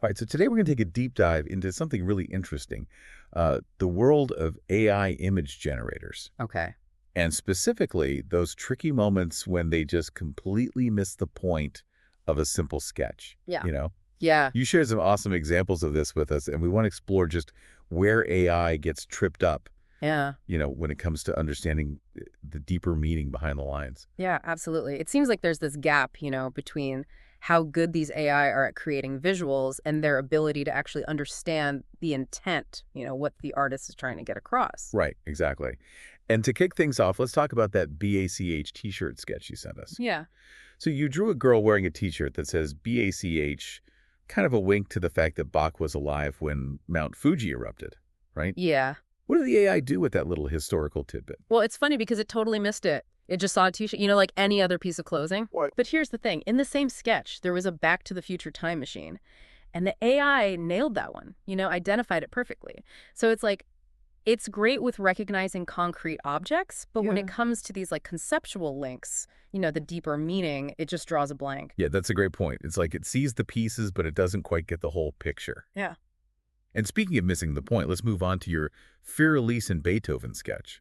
All right, so today we're going to take a deep dive into something really interesting, the world of AI image generators, Okay. and specifically those tricky moments when they just completely miss the point of a simple sketch. Yeah. You know, Yeah. you shared some awesome examples of this with us, and we want to explore just where AI gets tripped up, Yeah. when it comes to understanding the deeper meaning behind the lines. Yeah, absolutely. It seems like there's this gap, between how good these AI are at creating visuals and their ability to actually understand the intent, what the artist is trying to get across. Right, exactly. And to kick things off, let's talk about that BACH t-shirt sketch you sent us. Yeah. So you drew a girl wearing a t-shirt that says BACH, kind of a wink to the fact that Bach was alive when Mount Fuji erupted, right? Yeah. What did the AI do with that little historical tidbit? Well, it's funny because it totally missed it. It just saw a t-shirt, like any other piece of clothing. What? But here's the thing. In the same sketch, there was a Back to the Future time machine. And the AI nailed that one, identified it perfectly. So it's like, it's great with recognizing concrete objects, but when Yeah. it comes to these like conceptual links, the deeper meaning, it just draws a blank. Yeah, that's a great point. It's like it sees the pieces, but it doesn't quite get the whole picture. Yeah. And speaking of missing the point, let's move on to your Fur-Elise and Beethoven sketch.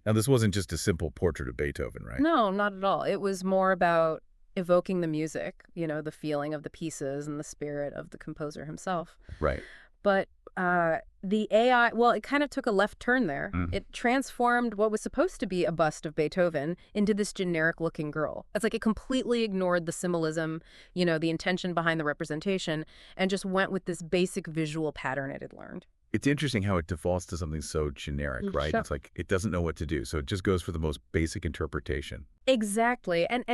Now, this wasn't just a simple portrait of Beethoven, right? No, not at all. It was more about evoking the music, the feeling of the pieces and the spirit of the composer himself. Right. But the AI, well, it kind of took a left turn there. Mm. It transformed what was supposed to be a bust of Beethoven into this generic-looking girl. It's like it completely ignored the symbolism, the intention behind the representation, and just went with this basic visual pattern it had learned. It's interesting how it defaults to something so generic, right? Sure. It's like it doesn't know what to do, so it just goes for the most basic interpretation. Exactly. And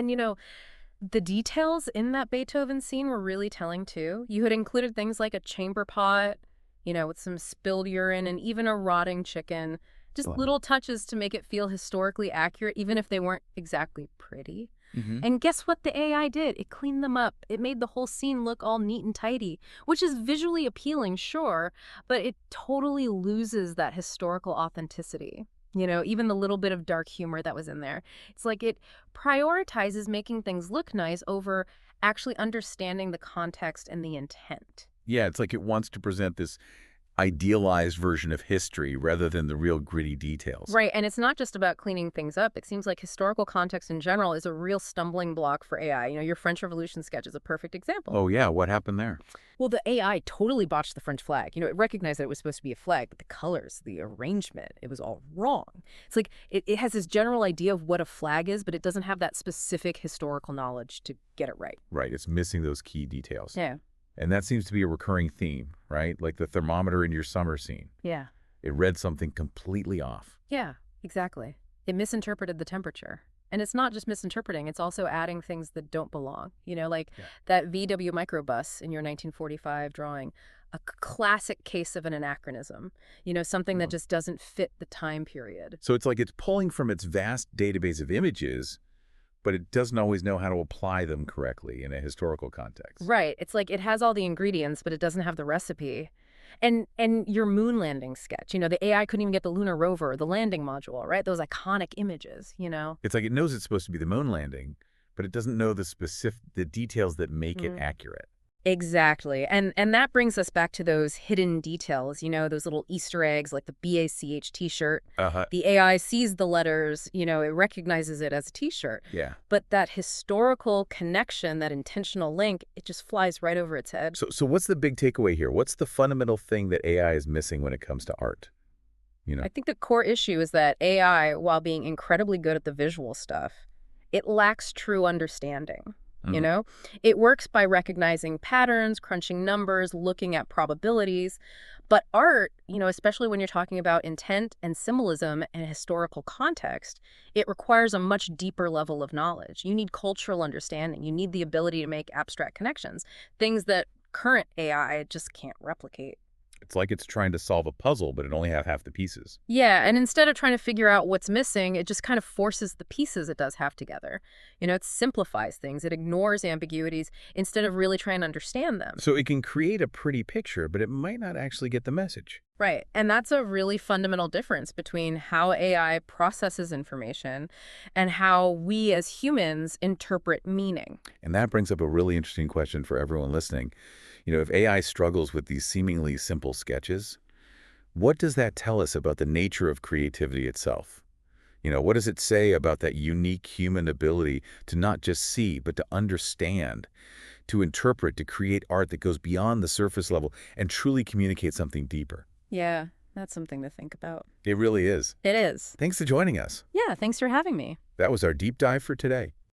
the details in that Beethoven scene were really telling too. You had included things like a chamber pot, with some spilled urine and even a rotting chicken. Just Wow. little touches to make it feel historically accurate, even if they weren't exactly pretty. Hmm. And guess what the AI did? It cleaned them up. It made the whole scene look all neat and tidy, which is visually appealing, sure, but it totally loses that historical authenticity. Even the little bit of dark humor that was in there. It's like it prioritizes making things look nice over actually understanding the context and the intent. Yeah, it's like it wants to present this idealized version of history rather than the real gritty details. Right, and it's not just about cleaning things up. It seems like historical context in general is a real stumbling block for AI. Your French Revolution sketch is a perfect example. Oh, yeah, what happened there? Well, the AI totally botched the French flag. It recognized that it was supposed to be a flag, but the colors, the arrangement, it was all wrong. It's like it has this general idea of what a flag is, but it doesn't have that specific historical knowledge to get it right. Right, it's missing those key details. Yeah. And that seems to be a recurring theme, right? Like the thermometer in your summer scene. Yeah. It read something completely off. Yeah, exactly. It misinterpreted the temperature. And it's not just misinterpreting, it's also adding things that don't belong. Like Yeah. that VW microbus in your 1945 drawing, a classic case of an anachronism, something that Mhm. just doesn't fit the time period. So it's like it's pulling from its vast database of images, but it doesn't always know how to apply them correctly in a historical context. Right. It's like it has all the ingredients, but it doesn't have the recipe. And your moon landing sketch, the AI couldn't even get the lunar rover or the landing module, right? Those iconic images. It's like it knows it's supposed to be the moon landing, but it doesn't know the details that make it Mhm. accurate. Exactly. And that brings us back to those hidden details, those little Easter eggs like the BACH t-shirt. Uh-huh. The AI sees the letters, it recognizes it as a t-shirt. Yeah. But that historical connection, that intentional link, it just flies right over its head. So what's the big takeaway here? What's the fundamental thing that AI is missing when it comes to art? I think the core issue is that AI, while being incredibly good at the visual stuff, it lacks true understanding. You Mhm. know, it works by recognizing patterns, crunching numbers, looking at probabilities. But art, especially when you're talking about intent and symbolism and historical context, it requires a much deeper level of knowledge. You need cultural understanding. You need the ability to make abstract connections, things that current AI just can't replicate. It's like it's trying to solve a puzzle, but it only have half the pieces. Yeah, and instead of trying to figure out what's missing, it just kind of forces the pieces it does have together. It simplifies things, it ignores ambiguities instead of really trying to understand them. So it can create a pretty picture, but it might not actually get the message. Right, and that's a really fundamental difference between how AI processes information and how we as humans interpret meaning. And that brings up a really interesting question for everyone listening. If AI struggles with these seemingly simple sketches, what does that tell us about the nature of creativity itself? What does it say about that unique human ability to not just see, but to understand, to interpret, to create art that goes beyond the surface level and truly communicate something deeper? Yeah, that's something to think about. It really is. It is. Thanks for joining us. Yeah, thanks for having me. That was our deep dive for today.